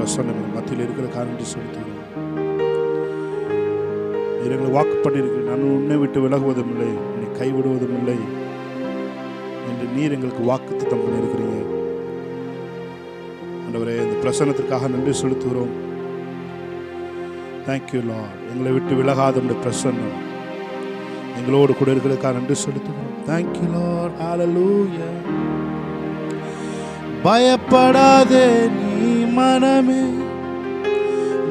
பிரசன்னம் மத்தியில் இருக்கிற காரணத்தை செலுத்துகிறோம். நீர் எங்களை வாக்கு பண்ணியிருக்கிறேன், நான் உன்னை விட்டு விலகுவதும் இல்லை, உன்னை கைவிடுவதும் இல்லை என்று நீர் எங்களுக்கு வாக்குத்தத்தம் பண்ணியிருக்கிறீங்க. ஆண்டவரே, இந்த பிரசன்னத்திற்காக நன்றி செலுத்துகிறோம். Thank you Lord. எங்களை விட்டு விலகாத உடைய பிரசன்னம் எங்களோடு கூட இருக்கிறதுக்காக நன்றி செலுத்துகிறோம். Thank you lord. ஹல்லேலூயா. பயப்படாதே நீ மனமே,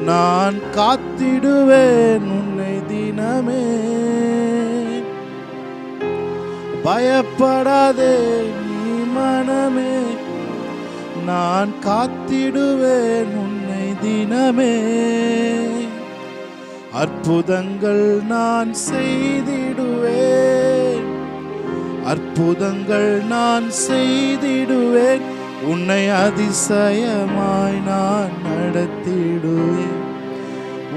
நான் காத்திடுவேன் உன்னை தினமே. பயப்படாதே நீ மனமே, நான் காத்திடுவேன் உன்னை தினமே. அற்புதங்கள் நான் செய்திடுவேன், அற்புதங்கள் நான் செய்திடுவேன், உன்னை அதிசயமாய் நான் நடத்திடுவேன்,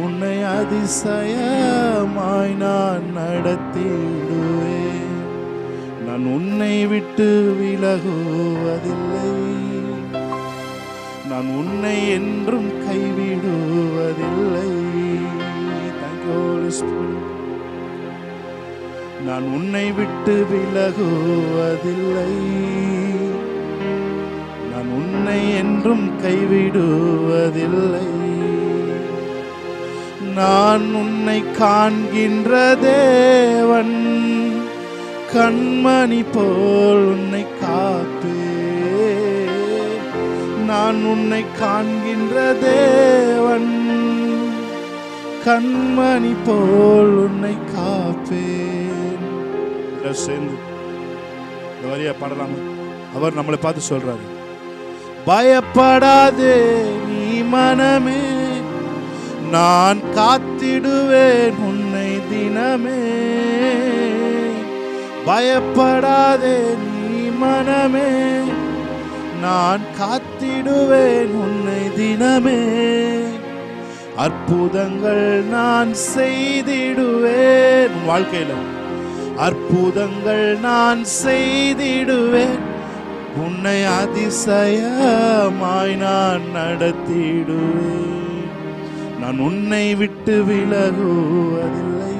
உன்னை அதிசயமாய் நான் நடத்திடுவேன். நான் உன்னை விட்டு விலகுவதில்லை, நான் உன்னை என்றும் கைவிடுவதில்லை. நான் உன்னை விட்டு விலகுவதில்லை, நான் உன்னை என்றும் கைவிடுவதில்லை. நான் உன்னை காண்கின்ற தேவன், கண்மணி போல் உன்னை காப்பேன். நான் உன்னை காண்கின்ற தேவன், கண்மணி போல் உன்னை காப்பேன். சேர்ந்து இந்த வரியா பாடலாமா? அவர் நம்மளை பார்த்து சொல்றாரு, பயப்படாதே நீ மனமே, நான் காத்திடுவேன் உன்னை தினமே. பயப்படாதே நீ மனமே, நான் காத்திடுவேன் உன்னை தினமே. அற்புதங்கள் நான் செய்திடுவேன் வாழ்க்கையில, அற்புதங்கள் நான் செய்திடுவேன், உன்னை அதிசயமாய் நான் நடத்திடுவேன். நான் உன்னை விட்டு விலகுவதில்லை,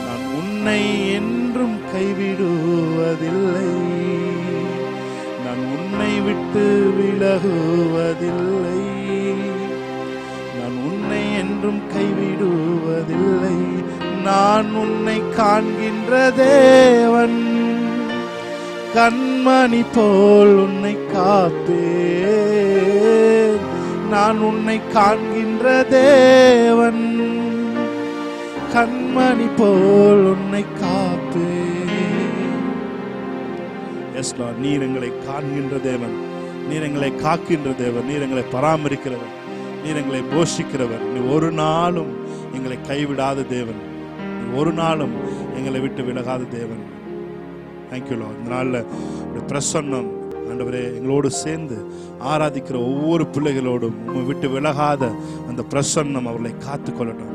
நான் உன்னை என்றும் கைவிடுவதில்லை, நான் உன்னை விட்டு விலகுவதில்லை, நான் உன்னை என்றும் கைவிடுவதில்லை. நான் உன்னை காண்கின்ற தேவன், கண்மணி போல் உன்னை காப்பேன். நான் உன்னை காண்கின்ற தேவன், கண்மணி போல் உன்னை காப்பேன். எஸ் லார்ட், நீர் எங்களை காண்கின்ற தேவன், நீர் எங்களை காக்கின்ற தேவன், நீர் எங்களை பராமரிக்கிறவர், நீர் எங்களை போஷிக்கிறவர். நீ ஒரு நாளும் எங்களை கைவிடாத தேவன், நீ ஒரு நாளும் எங்களை விட்டு விலகாத தேவன். Thank you Lord. இந்த நாளில் பிரசன்னம் ஆண்டவரே எங்களோடு சேர்ந்து ஆராதிக்கிற ஒவ்வொரு பிள்ளைகளோடும் உம்மை விட்டு விலகாத அந்த பிரசன்னம் அவர்களை காத்துக்கொள்ளட்டும்,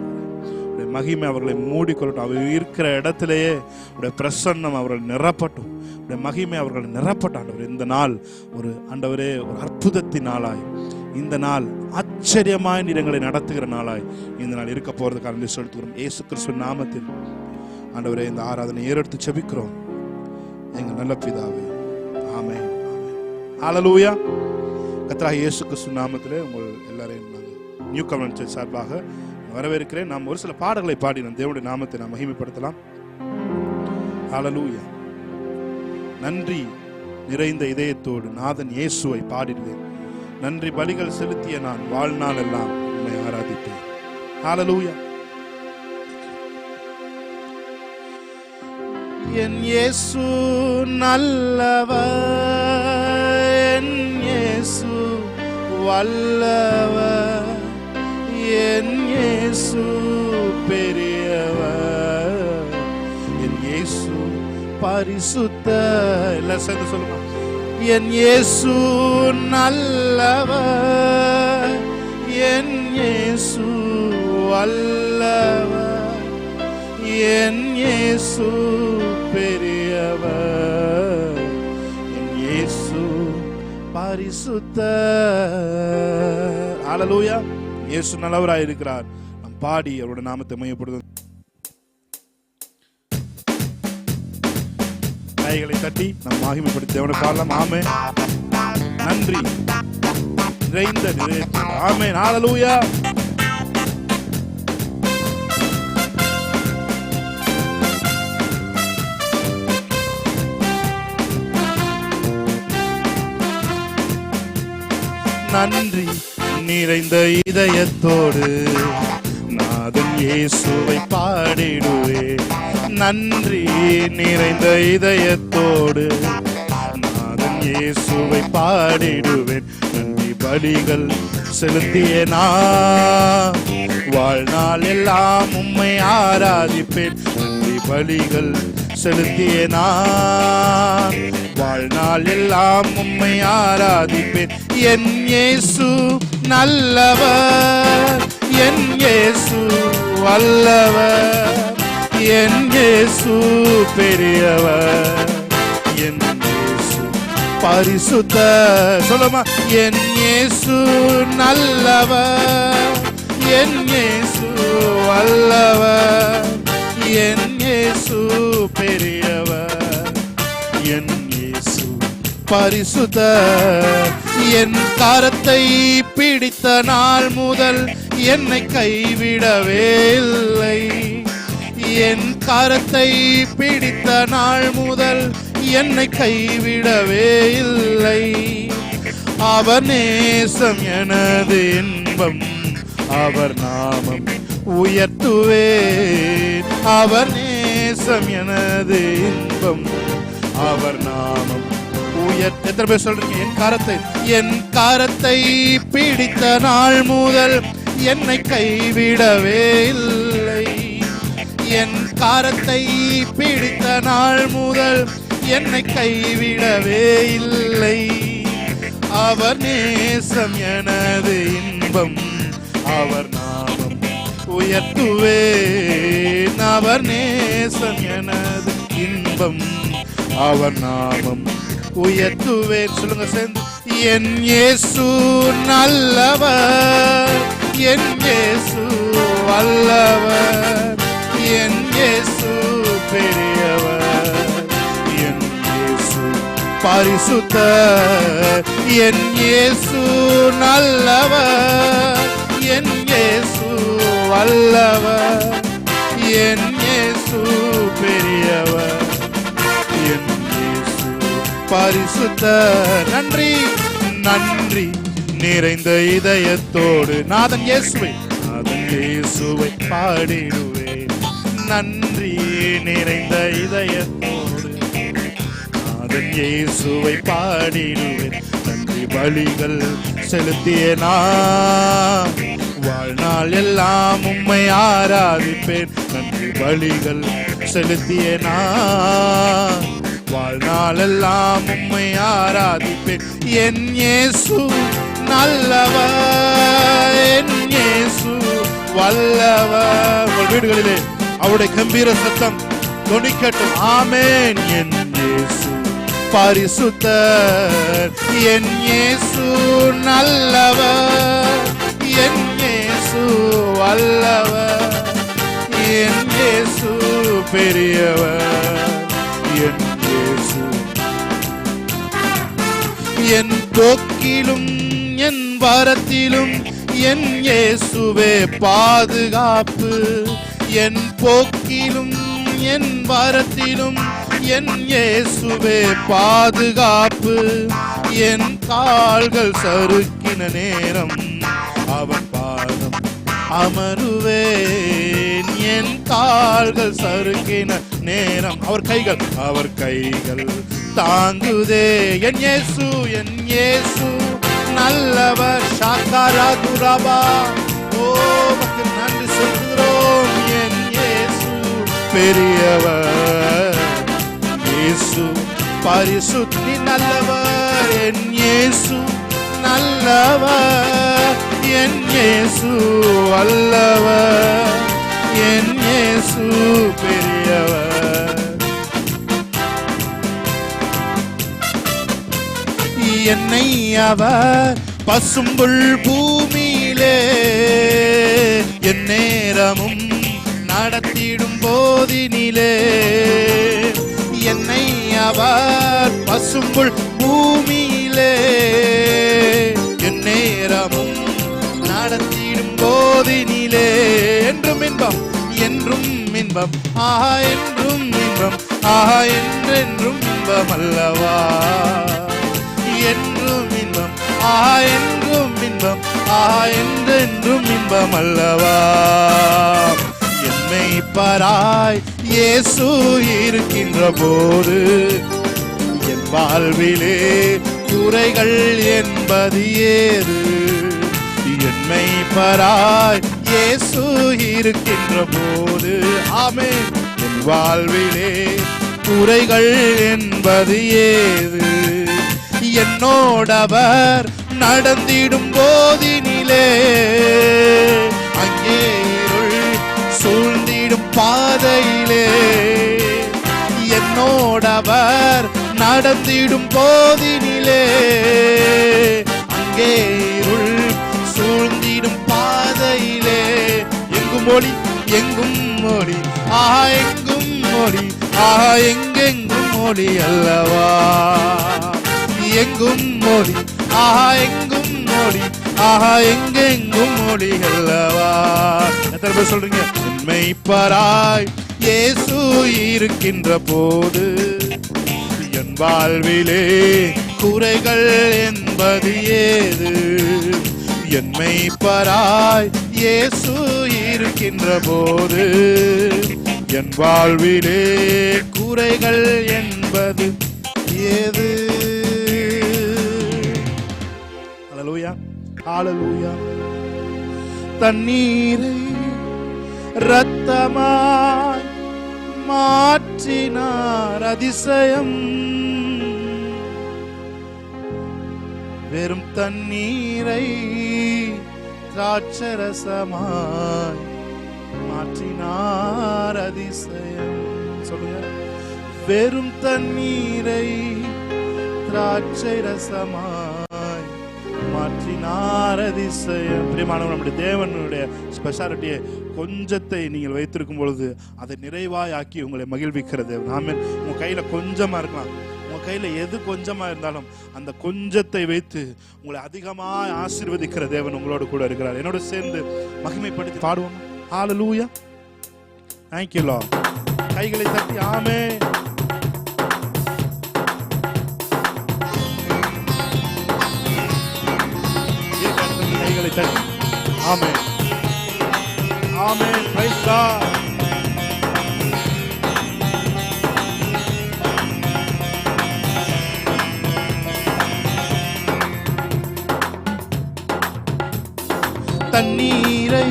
மகிமை அவர்களை மூடிக்கொள்ளட்டும். அவர் இருக்கிற இடத்திலேயே உடைய பிரசன்னம் அவர்கள் நிரப்பட்டும், உடைய மகிமை அவர்களை நிரப்பட்டும். ஆண்டவரே, இந்த நாள் ஒரு ஆண்டவரே ஒரு அற்புதத்தின் நாளாய், இந்த நாள் ஆச்சரியமாய் நீர் எங்களை நடத்துகிற நாளாய் இந்த நாள் இருக்க போறதுக்காக செலுத்துகிறோம். இயேசு கிறிஸ்துவின் நாமத்தில் ஆண்டவரே இந்த ஆராதனை ஏறெடுத்து செபிக்கிறோம் எங்கள் நல்ல பிதாவே, ஆமென், ஆமென். ஹல்லேலூயா. கர்த்தராகிய இயேசு கிறிஸ்துவின் நாமத்திலே உங்கள் எல்லாரையும் நாங்கள் நியூ கவர்னன்ட் சர்ச் சார்பாக வரவேற்கிறேன். நாம் ஒரு சில பாடல்களை பாடி நம் தேவனுடைய நாமத்தை நாம் மகிமைப்படுத்தலாம். ஹல்லேலூயா. நன்றி நிறைந்த இதயத்தோடு நாதன் இயேசுவை பாடிடுவேன், நன்றி பலிகள் செலுத்திய நான் வாழ்நாள் எல்லாம் உம்மை ஆராதிப்பேன். ஹல்லேலூயா. என் இயேசு நல்லவர், என் இயேசு வல்லவர், என் இயேசு பெரியவர், என் இயேசு பரிசுத்த. எல்லாம் சேர்ந்து சொல்லுங்க. என் இயேசு நல்லவர், என் இயேசு வல்லவர், என் இயேசு பெரியவர், என் இயேசு பரிசுத்தர். ஹல்லேலூயா. இயேசு நல்லவராய் இருக்கிறார். நாம் பாடி அவருடைய நாமத்தை மையப்படுத்தும். கைகளை தட்டி நாம் மகிமைப்படுத்தி அவனை பாடலாம். ஆமென். நன்றி நிறைந்த நிறைவேற்று. ஆமென். ஹல்லேலூயா. நன்றி நிறைந்த இதயத்தோடு நாதன் இயேசுவை பாடிடுவே. நன்றி நிறைந்த இதயத்தோடு நாதன் இயேசுவை பாடிடுவேன். நன்றி பலிகள் செலுத்திய நான் வாழ்நாள் எல்லாம் உம்மை ஆராதிப்பேன். நன்றி பலிகள் செலுத்திய நான் வாழ்நாள் எல்லாம் உம்மை ஆராதிப்பேன். என் இயேசு நல்லவர், என் இயேசு வல்லவர், என் இயேசு பெரியவர், என் இயேசு பரிசுத்தர். சொல்லுமா, என் இயேசு நல்லவர், என் இயேசு வல்லவர், என் இயேசு பெரியவர், என் இயேசு பரிசுத்தர். என் கரத்தை பிடித்த நாள் முதல் என்னை கைவிடவே இல்லை. என் கரத்தை பிடித்த நாள் முதல் என்னை கைவிடவே இல்லை. அவர் நேசம் எனது இன்பம், அவர் நாமம் உயர்த்துவேன். அவர் நேசம் எனது இன்பம், அவர் நாமம் உயர்த்த. எத்தனை பேர் சொல்றீங்க? என் கரத்தை பிடித்த நாள் முதல் என்னை கைவிடவே இல்லை. என் கரத்தை பிடித்த நாள் முதல் என்னை கைவிடவே இல்லை. அவர் நேசம் எனது இன்பம், அவர் நாமம் உயர்த்துவேன். அவர் நேசம் எனது இன்பம், அவர் நாமம் உயர்த்துவேன். சொல்லுங்க சேர்ந்து. என் இயேசு நல்லவர், என் இயேசு வல்லவர், என் இயேசு பெரியவர், என் இயேசு பரிசுத்தர். என் இயேசு நல்லவர், என் இயேசு வல்லவர், என் இயேசு பெரியவர், என் இயேசு பரிசுத்தர். நன்றி நன்றி நிறைந்த இதயத்தோடு நாதன் இயேசுவை பாடிடுவேன். நன்றி நிறைந்த இதயத்தோடு நாதன் இயேசுவை பாடிடுவேன். நன்றி பலிகள் செலுத்திய நான் வாழ்நாள் எல்லாம் உம்மை ஆராதிப்பேன். நன்றி பலிகள் செலுத்திய நான் வாழ்நாள் எல்லாம் உம்மை ஆராதிப்பேன். என் இயேசு நல்லவர், என் இயேசு வல்லவர். உங்கள் வீடுகளிலே அவருடைய கம்பீர சத்தம் தொனிக்கட்டும். ஆமென். என் இயேசு பரிசுத்தர், என் இயேசு நல்லவர், என் இயேசு வல்லவர், என் இயேசு பெரியவர், என் இயேசு. என் போக்கிலும் என் வரத்திலும் என் இயேசுவே பாதுகாப்பு. என் போக்கிலும் என் வரத்திலும் என் இயேசுவே பாதுகாப்பு. என் கால்கள் சறுக்கின நேரம் அவன் பாதம் அமருவேன். என் கால்கள் சறுக்கின நேரம் அவர் கைகள் தாங்குதே. என் இயேசு நல்லவர். ஷாக்காரா துராபா. ஓ மக்கள் நன்றி சொல்கிறோம். என் இயேசு பெரியவர், இயேசு பரிசுத்தி நல்லவர். என் இயேசு நல்லவர், என் இயேசு வல்லவர், என் இயேசு பெரியவர். என்னை அவர் பசும்புல் பூமியிலே எந்நேரமும் நடத்திடும் போதினிலே. என்னை அவர் பசும்புல் பூமியிலே எந்நேரமும் நடத்திடும் போதினிலே. என்றும் இன்பம் என்றும் இன்பம் ஆஹா என்றும் இன்பம் ஆஹா என்றென்றும் இன்பம் அல்லவா. என்றும் இன்பம் ஆஹா என்றும் இன்பம் ஆஹா என்றென்றும் இன்பம் அல்லவா. என்னை பாராய் இயேசு இருக்கின்ற போது என் வாழ்விலே குறைகள் என்பது ஏது. என்னை பாராய் இயேசு இருக்கின்ற போது ஆமென் என் வாழ்விலே குறைகள் என்பது ஏது. என்னோடவர் நடந்திடும் போதினிலே அங்கே இருள் சூழ்ந்திடும் பாதையிலே. என்னோடவர் நடந்திடும் போதினிலே அங்கே இருள் சூழ்ந்திடும் பாதையிலே. எங்கும் ஒளி எங்கும் ஒளி ஆஹா எங்கும் ஒளி ஆஹா எங்கெங்கும் ஒளி அல்லவா. எங்கும் ஒளி ஆஹா எங்கும் ஒளி ஆஹா எங்கெங்கும் ஒளி அல்லவா. எத்தனை பேர் சொல்றீங்க? உண்மை பாராய் இயேசு இருக்கின்ற போது என் வாழ்விலே குறைகள் என்பது ஏது. என்னை பாராய் இயேசு இருக்கின்ற போது என் வாழ்விலே குறைகள் என்பது ஏது. ஹல்லேலூயா ஹல்லேலூயா. தண்ணீரை இரத்தமாய் மாற்றினார் அதிசயம். வெறும் தண்ணீரை திராட்சரசமாய் மாற்றினார் அதிசயம். சொல்லுங்க. வெறும் தண்ணீரை திராட்சரசமாய் மாற்றினார் அதிசயம். பிரியமானவர், நம்முடைய தேவனுடைய ஸ்பெஷாலிட்டியை கொஞ்சத்தை நீங்கள் வைத்திருக்கும் பொழுது அதை நிறைவாய் ஆக்கி உங்களை மகிழ்விக்கிறது. ஆமென். உங்க கையில கொஞ்சமா இருக்கலாம், உங்க கையில எது கொஞ்சமா இருந்தாலும் அந்த கொஞ்சத்தை வைத்து உங்களை அதிகமாய் ஆசீர்வதிக்கிற தேவன் உங்களோடு கூட இருக்கிறார். என்னோட சேர்ந்து மகிமைப்படுத்தி பாடுவோம். ஹல்லேலூயா. Thank you Lord. கைகளை தட்டி ஆமென். கைகளை தட்டி ஆமென் ஆமென். Praise God. தண்ணீரை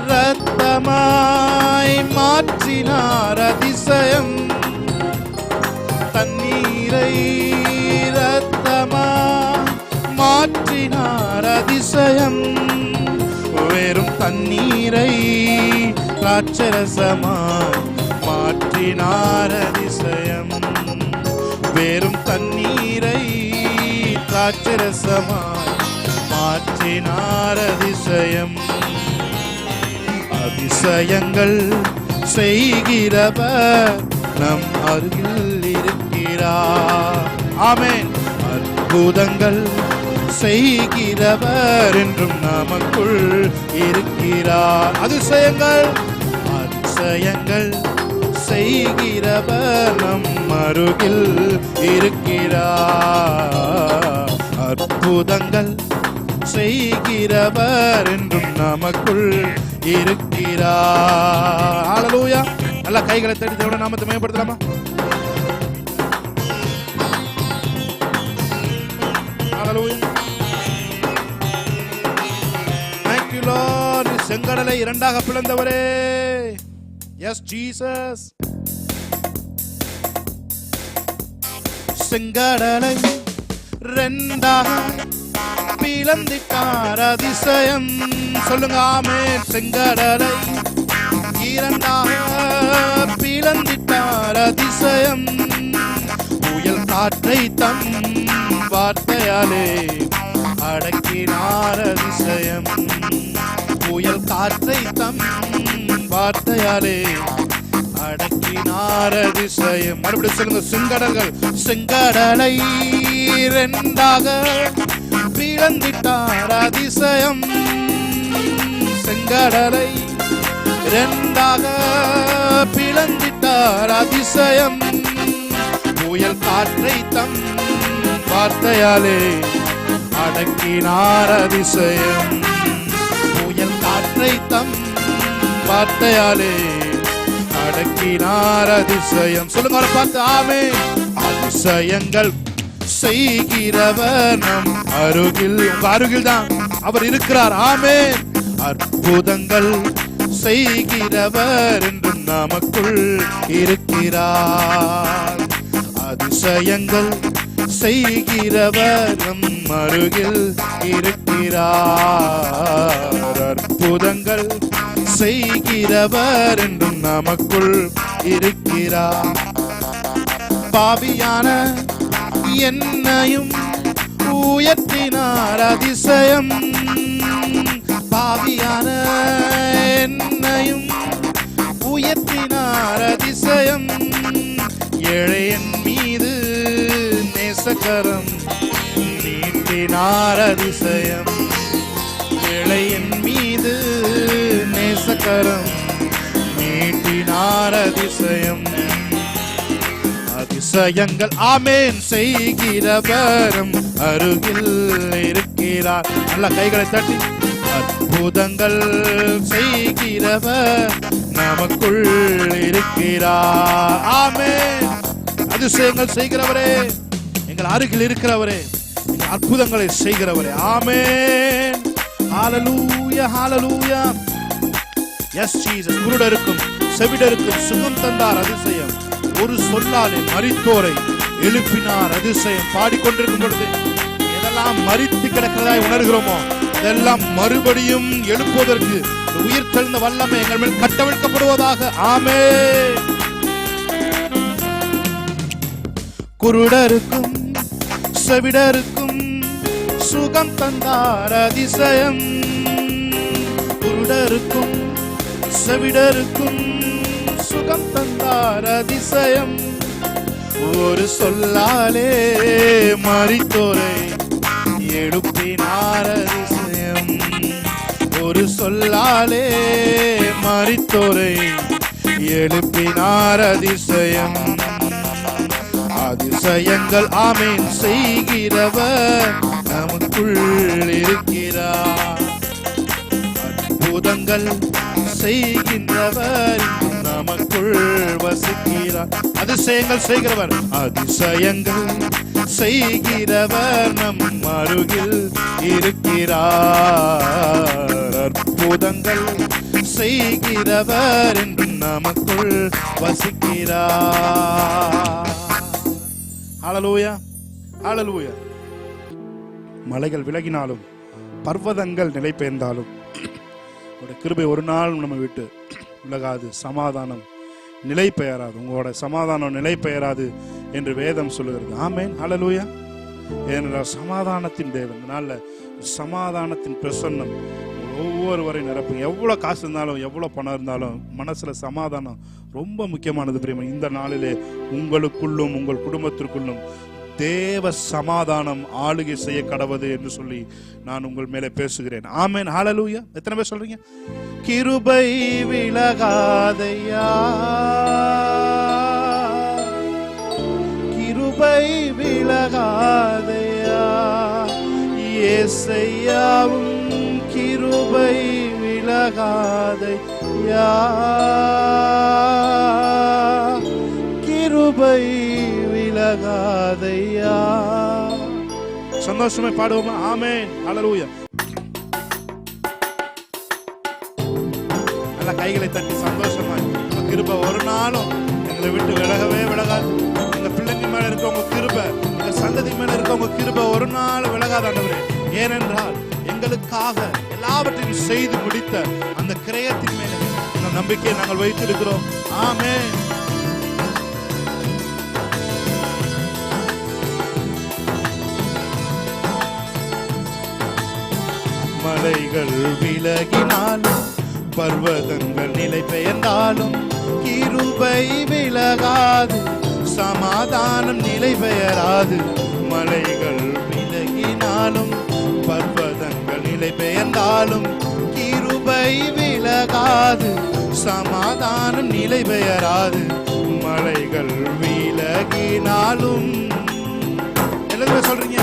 இரத்தமாய் மாற்றினார் அதிசயம். தண்ணீரை இரத்தமாய் மாற்றினார் அதிசயம். வெறும் தண்ணீரை திராட்சரசமாய் மாற்றினார் அதிசயம். வெறும் தண்ணீரை திராட்சரசமாய் மாற்றினார் அதிசயம். அதிசயங்கள் செய்கிறவர் நம் அருகில் இருக்கிறார். ஆமென். அற்புதங்கள் செய்கிறவர் என்றும் நமக்குள் இருக்கிறார். அதிசயங்கள் அதிசயங்கள் செய்கிறவர் நம் அருகில் இருக்கிறார். அற்புதங்கள் செய்கிறவர் என்றும் நமக்குள் இருக்கிறார். ஹல்லேலூயா. நல்ல கைகளை தட்டி தேவனுடைய நாமத்தை மேம்படுத்தலாமா? ஹல்லேலூயா. Thank you Lord. செங்கடலை இரண்டாக பிளந்தவரே. Yes Jesus. செங்கடலை இரண்டாக பிளந்திட்டார் அதிசயம். சொல்லுங்க ஆமென். செங்கடலை இரண்டாக பிளந்திட்டார் அதிசயம். புயல் காற்றை தம் வார்த்தையாலே அடக்கினார் அதிசயம். புயல் காற்றை தம் வார்த்தையாலே அடக்கினார் அதிசயம். மறுபடியும் சொல்லுங்க. செங்கடல்கள் செங்கடலை இரண்டாக பிளந்திட்டார் அதிசயம். செங்கடலை இரண்டாக பிளந்திட்டார் அதிசயம். புயல் காற்றை தம் வார்த்தையாலே அடக்கினார் அதிசயம். புயல் காற்றை தம் வார்த்தையாலே அடக்கினார் அதிசயம். சொல்லுங்க அவரை பார்த்து. ஆமென். அதிசயங்கள் செய்கிறவர் நம் அருகில். உங்க அருகில் தான் அவர் இருக்கிறார். ஆமென். அற்புதங்கள் செய்கிறவர் என்றும் நமக்குள் இருக்கிறார். அதிசயங்கள் செய்கிறவர் நம் அருகில் இருக்கிறார். அற்புதங்கள் செய்கிறவர் என்றும் நமக்குள் இருக்கிறார். பாவியான என்னையும் உயர்த்தினார் அதிசயம். பாவியான என்னையும் உயர்த்தினார் அதிசயம். ஏழையின் மீது நேசக்கரம் நீட்டினார் அதிசயம். ஏழையின் மீது நேசக்கரம் நீட்டினார் அதிசயம். அதிசயங்கள் ஆமென் செய்கிறவரும் அருகில் இருக்கிறார். நல்ல கைகளை தட்டி. அற்புதங்கள் செய்கிறவர் நமக்குள் இருக்கிறார். ஆமென். அதிசயங்கள் செய்கிறவரே, எங்கள் அருகில் இருக்கிறவரே, எங்கள் அற்புதங்களை செய்கிறவரே. ஆமென். ஹalleluya ஹalleluya. S Jesus. குருடருக்கும் செவிடருக்கும் சுகம் தந்தார் அதிசயம். ஒரு சொல்லாலே மரித்தோரை எழுப்பினார் அதிசயம். பாடிக்கொண்டிருக்கும் பொழுது எதெல்லாம் மரித்து கிடக்கிறதாய் உணர்கிறோமோ அதெல்லாம் மறுபடியும் எழுப்புவதற்கு உயிர் தெழுந்த வல்லமை எங்கள் மேல் கட்டவிழ்க்கப்படுவதாக. ஆமென். குருடருக்கும் செவிடருக்கும் சுகம் தந்தார் அதிசயம். குருடருக்கும் செவிடருக்கும் சுகம் தந்தார் அதிசயம். ஒரு சொல்லாலே மரித்தோரை எழுப்பினார் அதிசயம். ஒரு சொல்லாலே மரித்தோரை எழுப்பினார் அதிசயம். அதிசயங்கள் ஆமென் செய்கிறவர் நமக்குள் இருக்கிறார். அற்புதங்கள் செய்கின்றவர் நமக்குள் வசிக்கிறார். அதிசயங்கள் செய்கிறவர். அதிசயங்கள் செய்கிறவர் நம் அருகில் இருக்கிறார். அற்புதங்கள் செய்கிறவர் என்று நமக்குள் வசிக்கிறார். ஹalleluya ஹalleluya. மலைகள் விலகினாலும் பர்வதங்கள் நிலை பெயர்ந்தாலும் உங்களுடைய கிருபை ஒரு நாள் நம்ம விட்டு விலகாது. சமாதானம் நிலை பெயராது. உங்களோட சமாதானம் நிலை பெயராது என்று வேதம் சொல்லுகிறது. ஆமென். ஹalleluya. ஏனென்றால் சமாதானத்தின் தேவன். அதனால சமாதானத்தின் பிரசன்னம் ஒவ்வொருவரை நிரப்பும். எவ்வளவு காசு இருந்தாலும் எவ்வளவு பணம் இருந்தாலும் மனசுல சமாதானம் ரொம்ப முக்கியமானது. பிரியமா, இந்த நாளிலே உங்களுக்குள்ளும் உங்கள் குடும்பத்திற்குள்ளும் தேவ சமாதானம் ஆளுகை செய்ய கடவுது என்று சொல்லி நான் உங்கள் மேலே பேசுகிறேன். ஆமென். ஹalleluya. எத்தனை பேர் சொல்றீங்க? கிருபை விலகாதையா, கிருபை விலகாதையா, இயேசையாவும் கிருபை விலகாதையா, கிருபை விலகாதையா. சந்தோஷமே பாடுவோமா? ஆமென். ஹalleluya. நல்ல கைகளை தட்டி சந்தோஷமா. கிருபை ஒரு நாளும் எங்களை விட்டு விலகவே விலகாது. எங்க பிள்ளைங்க மேல இருக்க உங்க கிருபை, எங்க சந்ததி மேல இருக்க உங்க கிருபை ஒரு நாள் விலகாது ஆண்டவரே. ஏனென்றால் எங்களுக்காக எல்லாவற்றையும் செய்து முடித்த அந்த கிரயத்தின் மேல அந்த நம்பிக்கையை நாங்கள் வைத்திருக்கிறோம். ஆமென். மலைகள் விலகினாலும் பர்வதங்கள் நிலை பெயர்ந்தாலும் கிருபை விலகாது, சமாதானம் நிலை பெயராது. மலைகள் விலகினாலும் பர்வதங்கள் நிலை பெயர்ந்தாலும் கிருபை விலகாது, சமாதானம் நிலை பெயராது. மலைகள் விலகினாலும் எல்லாருமே சொல்றீங்க,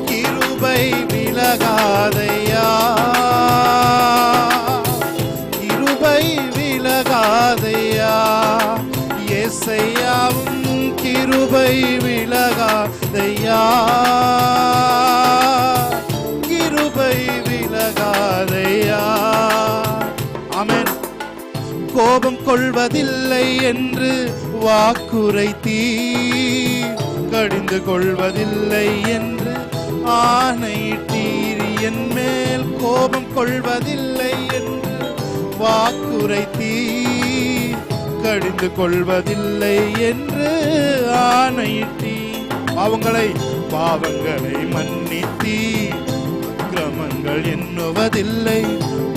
கிருபை விலகாதையா, கிருபை விலகாதையா. இயேசையாவும் கிருபை விலகாதையா, கிருபை விலகாதையா. ஆமென். கோபம் கொள்வதில்லை என்று வாக்குரைத்தீர், கடிந்து கொள்வதில்லை என்று ஆணையிட்டீர். என் மேல் கோபம் கொள்வதில்லை என்று வாக்குரைத்தீர், கடிந்து கொள்வதில்லை என்று ஆணையிட்டீர். பாவங்களை மன்னித்தீர், அக்கிரமங்கள் எண்ணுவதில்லை.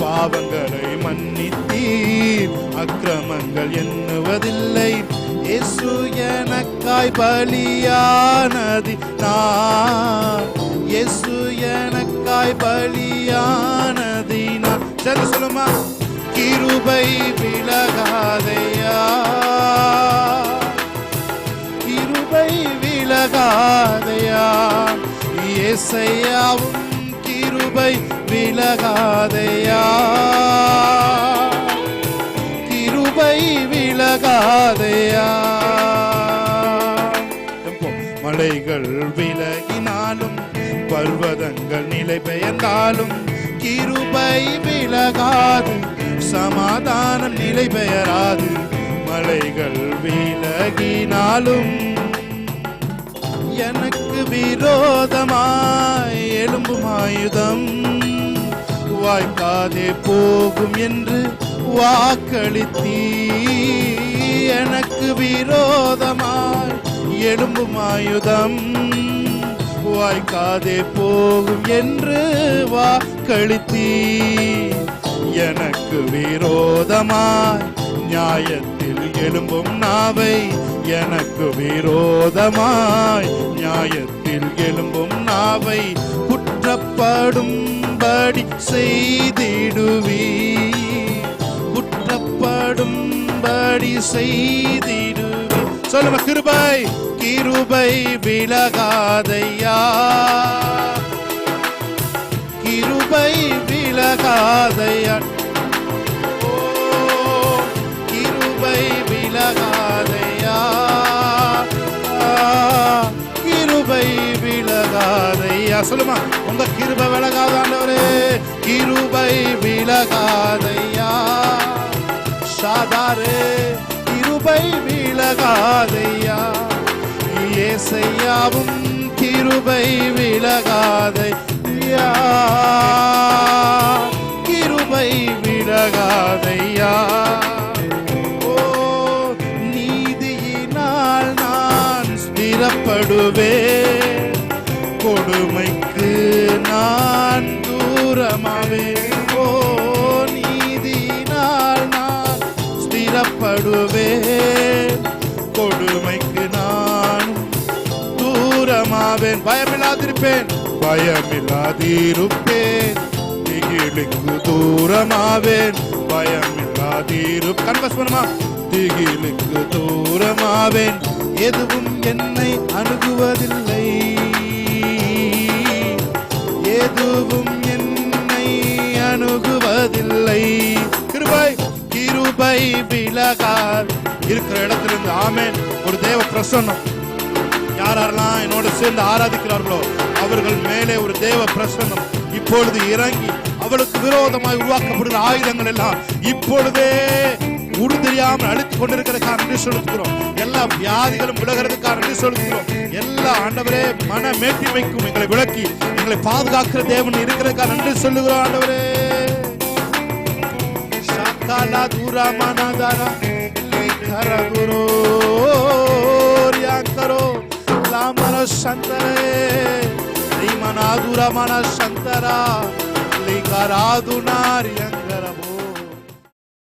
பாவங்களை மன்னித்தீர், அக்கிரமங்கள் எண்ணுவதில்லை. இயேசு எனக்காய் பலியானதினார், இயேசு எனக்காய் பலியானதினார். சரி சொல்லுமா, கிருபை விலகாதையா, கிருபை விலகாதையா. இயேசையாவும் கிருபை விலகாதையா, கிருபை விலகாதையா. மலைகள் விலகினாலும் பர்வதங்கள் நிலை பெயர்ந்தாலும் கிருபை விலகாது, சமாதானம் நிலை பெயராது. மலைகள் விலகினாலும் எனக்கு விரோதமாய் எழும்பும் ஆயுதம் வாய்க்காதே போகும் என்று வாக்களித்தீர். எனக்கு விரோதமாய் எழும்பும் ஆயுதம் வாய்க்காதே போகும் என்று வாக்களித்தீர். எனக்கு விரோதமாய் நியாயத்தில் எழும்பும் நாவை, எனக்கு விரோதமாய் நியாயத்தில் எழும்பும் நாவை குற்றப்படும்படி செய்திடுவீர், குற்றப்படும்படி செய்திடுவீர். சொல்லுங்க, கிருபை கிருபை விலகாதையா, கிருபை விலகாதையா. ஓ கிருபை விலகாதையா, கிருபை விலகாதையா. சொல்லுமா, உங்க கிருபை விலகாதாண்டவரே, கிருபை விலகாதையா. சாதாரே கிருபை விலகாதையா. இயேசையாவும் கிருபை விலகாதையா, கிருபை விலகாதையா. ஓ நீதியினால் நான் ஸ்திரப்படுவேன், கொடுமைக்கு நான் தூரமாவேன். ஓ நீதியினால் நான் ஸ்திரப்படுவேன், கொடுமைக்கு நான் தூரமாவேன். பயமில்லாதிருப்பேன், பயமில்லாதிருப்பேன், திகிலுக்கு தூரமாவேன். பயமில்லாதிருப்பேன், கன்வஸ் பண்ணுமா, திகிலுக்கு தூரமாவேன். எதுவும் என்னை அணுகுவதில்லை, எதுவும் என்னை அணுகுவதில்லை. கிருபை கிருபை விலகாது. இருக்கிற இடத்திலிருந்து ஆமென். ஒரு தேவ பிரசன்னம் யாரெல்லாம் என்னோடு சேர்ந்து ஆராதிக்கிறார்களோ அவர்கள் மேலே ஒரு தேவ பிரசன்னம் இப்பொழுது இறங்கி அவளுக்கு விரோதமாய் உருவாக்கப்படுகிற ஆயுதங்கள் எல்லாம் இப்பொழுதே தெரியாமல் அழித்துக் கொண்டிருக்கிறதுக்காக நன்றி செலுத்துகிறோம். எல்லா வியாதிகளும் விலகிறதுக்காக நன்றி செலுத்துகிறோம். எல்லா ஆண்டவரே மன மேட்டிமைக்கும் எங்களை விளக்கி எங்களை பாதுகாக்கிற தேவன் இருக்கிறதுக்காக நன்றி சொல்லுகிறோம். ஆண்டவரே சகாலா தூரமானதாரா கரகுரோ ரியாங்கரோ லாமர சந்தரே ரீமனா தூரமான சந்தரா ரிகராதுனாரி அங்கரபோ